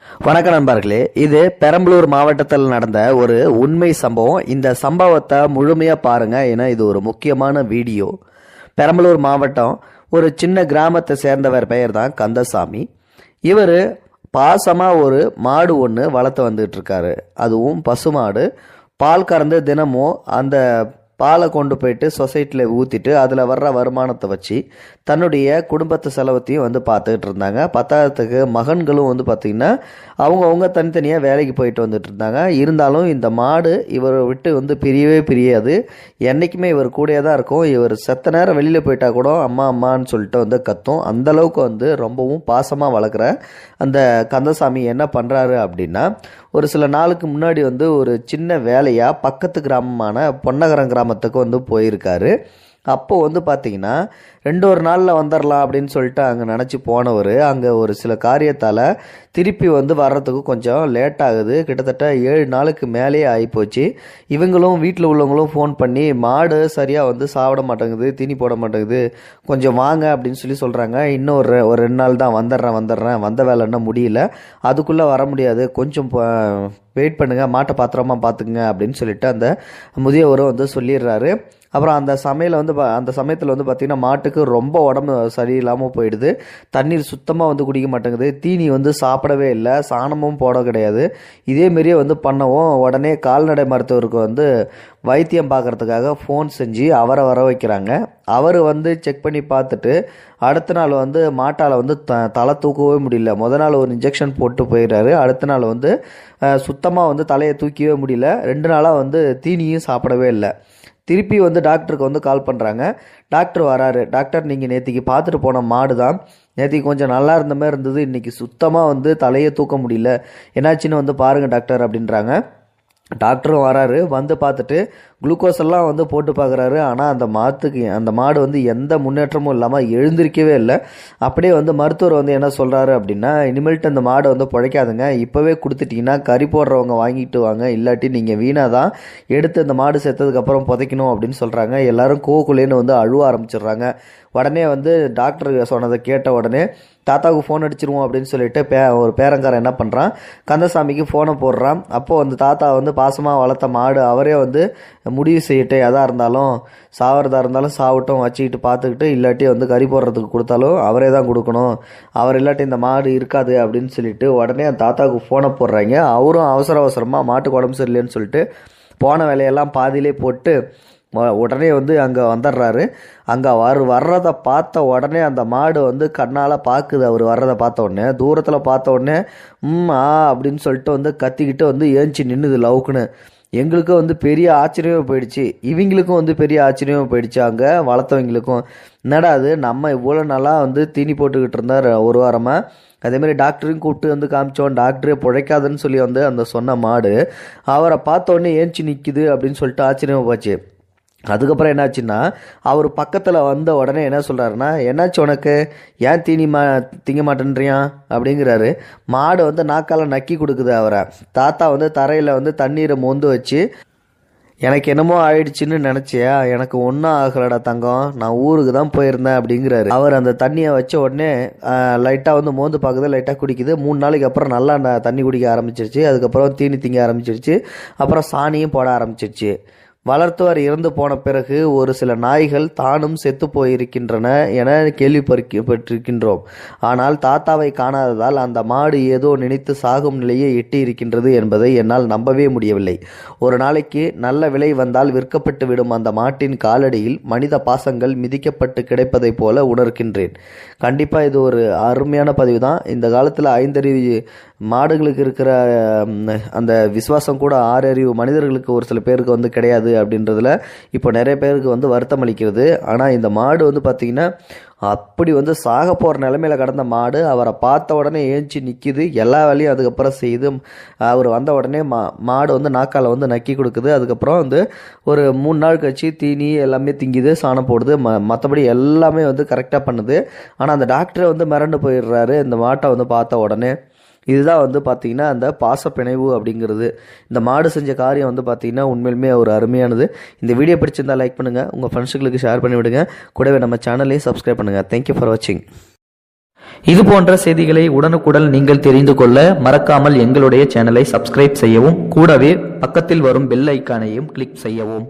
வணக்கம் நண்பர்களே, இது பெரம்பலூர் மாவட்டத்தில் நடந்த ஒரு உண்மை சம்பவம். இந்த சம்பவத்தை முழுமையா பாருங்க, ஏன்னா இது ஒரு முக்கியமான வீடியோ. பெரம்பலூர் மாவட்டம் ஒரு சின்ன கிராமத்தை சேர்ந்தவர் பெயர் தான் கந்தசாமி. இவர் பாசமாக ஒரு மாடு ஒன்று வளர்த்து வந்துட்டு இருக்காரு. அதுவும் பசுமாடு. பால் கறந்து தினமும் அந்த பாலை கொண்டு போயிட்டு சொசைட்டியில் ஊற்றிட்டு அதில் வர்ற வருமானத்தை வச்சு தன்னுடைய குடும்பத்து செலவத்தையும் பார்த்துக்கிட்டு இருந்தாங்க. பத்தாயிரத்துக்கு மகன்களும் பார்த்திங்கன்னா அவங்கவுங்க தனித்தனியாக வேலைக்கு போயிட்டு வந்துட்டு இருந்தாங்க. இருந்தாலும் இந்த மாடு இவரை விட்டு பிரியவே பிரியாது. என்றைக்குமே இவர் கூடயே தான் இருக்கும். இவர் செத்த நேரம் வெளியில் போயிட்டா கூட அம்மா அம்மான்னு சொல்லிட்டு கத்தும். அந்தளவுக்கு ரொம்பவும் பாசமாக வளர்க்குற அந்த கந்தசாமி என்ன பண்ணுறாரு அப்படின்னா, ஒரு சில நாளுக்கு முன்னாடி ஒரு சின்ன வேலையாக பக்கத்து கிராமமான பொன்னகரம் கிராமத்துக்கு போயிருக்காரு. அப்போது பார்த்திங்கன்னா 2 நாளில் வந்துடலாம் அப்படின்னு சொல்லிட்டு அங்கே நினச்சி போனவர் அங்கே ஒரு சில காரியத்தால் திருப்பி வர்றதுக்கு கொஞ்சம் லேட் ஆகுது. கிட்டத்தட்ட 7 நாளுக்கு மேலேயே ஆகிப்போச்சு. இவங்களும் வீட்டில் உள்ளவங்களும் ஃபோன் பண்ணி மாடு சரியாக சாப்பிட மாட்டேங்குது, தீனி போட மாட்டேங்குது, கொஞ்சம் வாங்க அப்படின்னு சொல்கிறாங்க. இன்னும் ஒரு 2 நாள் தான், வந்துடுறேன், வந்த வேலை இன்னும் முடியல, அதுக்குள்ளே வர முடியாது, கொஞ்சம் வெயிட் பண்ணுங்கள், மாட்டை பாத்திரமா பார்த்துக்குங்க அப்படின்னு சொல்லிட்டு அந்த முதியவரும் சொல்லிடுறாரு. அப்புறம் அந்த சமயத்தில் பார்த்திங்கன்னா மாட்டுக்கு ரொம்ப உடம்பு சரியில்லாமல் போயிடுது. தண்ணீர் சுத்தமாக குடிக்க மாட்டேங்குது, தீனி சாப்பிடவே இல்லை, சாணமும் போட கிடையாது. இதேமாரியே பண்ணவும் உடனே கால்நடை மருத்துவருக்கு வைத்தியம் பார்க்குறதுக்காக ஃபோன் செஞ்சு அவரை வர வைக்கிறாங்க. அவர் செக் பண்ணி பார்த்துட்டு அடுத்த நாள் மாட்டால் தலை தூக்கவே முடியல. முதல் நாள் ஒரு இன்ஜெக்ஷன் போட்டு போயிடுறாரு. அடுத்த நாள் சுத்தமாக தலையை தூக்கவே முடியல. 2 நாளாக தீனியும் சாப்பிடவே இல்லை. திருப்பி டாக்டருக்கு கால் பண்ணுறாங்க. டாக்டர் வராரு. டாக்டர், நீங்கள் நேற்றுக்கு பார்த்துட்டு போன மாடு தான், நேற்றுக்கு கொஞ்சம் நல்லா இருந்த மாதிரி இருந்தது, இன்றைக்கி சுத்தமாக தலையை தூக்க முடியல, என்னாச்சுன்னு பாருங்கள் டாக்டர் அப்படின்றாங்க. டாக்டரும் வராரு. பார்த்துட்டு குளுக்கோஸ் எல்லாம் போட்டு பார்க்குறாரு. ஆனால் அந்த மாடு எந்த முன்னேற்றமும் இல்லாமல் எழுந்திருக்கவே இல்லை. அப்படியே மருத்துவர் என்ன சொல்கிறாரு அப்படின்னா, இனிமேல்ட்டு அந்த மாடை பிழைக்காதுங்க, இப்போவே கொடுத்துட்டிங்கன்னா கறி போடுறவங்க வாங்கிட்டு வாங்க, இல்லாட்டி நீங்கள் வீணாக தான் எடுத்து அந்த மாடு செத்ததுக்கப்புறம் புதைக்கணும் அப்படின்னு சொல்கிறாங்க. எல்லோரும் கோக்குள்ளேன்னு அழுவ ஆரம்பிச்சிடுறாங்க. உடனே டாக்டர் சொன்னதை கேட்ட உடனே தாத்தாவுக்கு ஃபோன் அடிச்சிருவோம் அப்படின்னு சொல்லிட்டு ஒரு பேரங்காரன் என்ன பண்ணுறான், கந்தசாமிக்கு ஃபோனை போடுறான். அப்போது தாத்தா பாசமாக வளர்த்த மாடு அவரே முடிவு செய்யட்டு, எதாக இருந்தாலும் சாவறதா இருந்தாலும் சாவட்டும், வச்சுக்கிட்டு பார்த்துக்கிட்டு, இல்லாட்டி கறி போடுறதுக்கு கொடுத்தாலும் அவரே தான் கொடுக்கணும், அவர் இல்லாட்டி இந்த மாடு இருக்காது அப்படின்னு சொல்லிட்டு உடனே அந்த தாத்தாவுக்கு ஃபோனை போடுறாங்க. அவரும் அவசரமாக மாட்டுக்கு உடம்பு சரியில்லைன்னு சொல்லிட்டு போன வேலையெல்லாம் பாதியிலே போட்டு உடனே அங்கே வந்துடுறாரு. அங்கே வர்றதை பார்த்த உடனே அந்த மாடு கண்ணால் பார்க்குது. அவர் வர்றதை பார்த்த உடனே, தூரத்தில் பார்த்த உடனே அப்படின்னு சொல்லிட்டு கத்திக்கிட்டு ஏஞ்சி நின்றுது லவுக்குன்னு. எங்களுக்கும் பெரிய ஆச்சரியமாக போயிடுச்சு, இவங்களுக்கும் பெரிய ஆச்சரியமாக போயிடுச்சு. அங்கே வளர்த்தவங்களுக்கும், என்னடா அது, நம்ம இவ்வளோ நல்லா தீனி போட்டுக்கிட்டு இருந்தார் ஒரு வாரமாக, அதேமாதிரி டாக்டரையும் கூப்பிட்டு காமிச்சோம், டாக்டரே பிழைக்காதுன்னு சொல்லி அந்த சொன்ன மாடு அவரை பார்த்த உடனே ஏஞ்சி நிற்கிது அப்படின்னு சொல்லிட்டு ஆச்சரியமாக போச்சு. அதுக்கப்புறம் என்னாச்சுன்னா, அவர் பக்கத்தில் வந்த உடனே என்ன சொல்கிறாருன்னா, என்னாச்சு உனக்கு, ஏன் திங்க மாட்டேன்றியான் அப்படிங்கிறாரு. மாடு நாக்கால் நக்கி கொடுக்குது அவரை. தாத்தா தரையில் தண்ணீரை மொந்து வச்சு, எனக்கு என்னமோ ஆயிடுச்சுன்னு நினச்சியா, எனக்கு ஒன்றும் ஆகலடா தங்கம், நான் ஊருக்கு தான் போயிருந்தேன் அப்படிங்கிறாரு. அவர் அந்த தண்ணியை வச்ச உடனே லைட்டாக மோந்து பார்க்குது, லைட்டாக குடிக்குது. 3 நாளைக்கு அப்புறம் நல்லா தண்ணி குடிக்க ஆரம்பிச்சிருச்சு. அதுக்கப்புறம் தீனி திங்க ஆரம்பிச்சிருச்சு. அப்புறம் சாணியும் போட ஆரம்பிச்சிருச்சு. வளர்த்தவர் இறந்து போன பிறகு ஒரு சில நாய்கள் தானும் செத்து போயிருக்கின்றன என கேள்விப்பட்டிருக்கின்றோம். ஆனால் தாத்தாவை காணாததால் அந்த மாடு ஏதோ நினைத்து சாகும் நிலையை எட்டி இருக்கின்றது என்பதை என்னால் நம்பவே முடியவில்லை. ஒரு நாளைக்கு நல்ல விலை வந்தால் விற்கப்பட்டு விடும் அந்த மாட்டின் காலடியில் மனித பாசங்கள் மிதிக்கப்பட்டு கிடைப்பதை போல உணர்கின்றேன். கண்டிப்பாக இது ஒரு அருமையான பதிவு தான். இந்த காலத்தில் 5 அறிவு மாடுகளுக்கு இருக்கிற அந்த விசுவாசம் கூட 6 அறிவு மனிதர்களுக்கு ஒரு சில பேருக்கு கிடையாது அப்படின்றதுல இப்போ நிறைய பேருக்கு வருத்தம் அளிக்கிறது. ஆனால் இந்த மாடு பார்த்திங்கன்னா அப்படி சாக போகிற நிலைமையில கடந்த மாடு அவரை பார்த்த உடனே ஏஞ்சி நிற்கிது, எல்லா வேலையும் அதுக்கப்புறம் செய்யுது. அவர் வந்த உடனே மாடு நாக்கால் நக்கி கொடுக்குது. அதுக்கப்புறம் ஒரு 3 நாள் கழிச்சு தீனி எல்லாமே திங்குது, சாணம் போடுது, மற்றபடி எல்லாமே கரெக்டாக பண்ணுது. ஆனால் அந்த டாக்டரை மிரண்டு போயிடுறாரு இந்த மாட்டை பார்த்த உடனே. இதுதான் பார்த்திங்கன்னா அந்த பாசப்பிணைவு அப்படிங்கிறது. இந்த மாடு செஞ்ச காரியம் பார்த்திங்கன்னா உண்மையிலுமே ஒரு அருமையானது. இந்த வீடியோ பிடிச்சிருந்தால் லைக் பண்ணுங்கள், உங்கள் ஃப்ரெண்ட்ஸுங்களுக்கு ஷேர் பண்ணி விடுங்க, கூடவே நம்ம சேனலையும் சப்ஸ்கிரைப் பண்ணுங்கள். தேங்க்யூ ஃபார் வாட்சிங். இது போன்ற செய்திகளை உடனுக்குடன் நீங்கள் தெரிந்து கொள்ள மறக்காமல் எங்களுடைய சேனலை சப்ஸ்கிரைப் செய்யவும், கூடவே பக்கத்தில் வரும் பெல் ஐக்கானையும் கிளிக் செய்யவும்.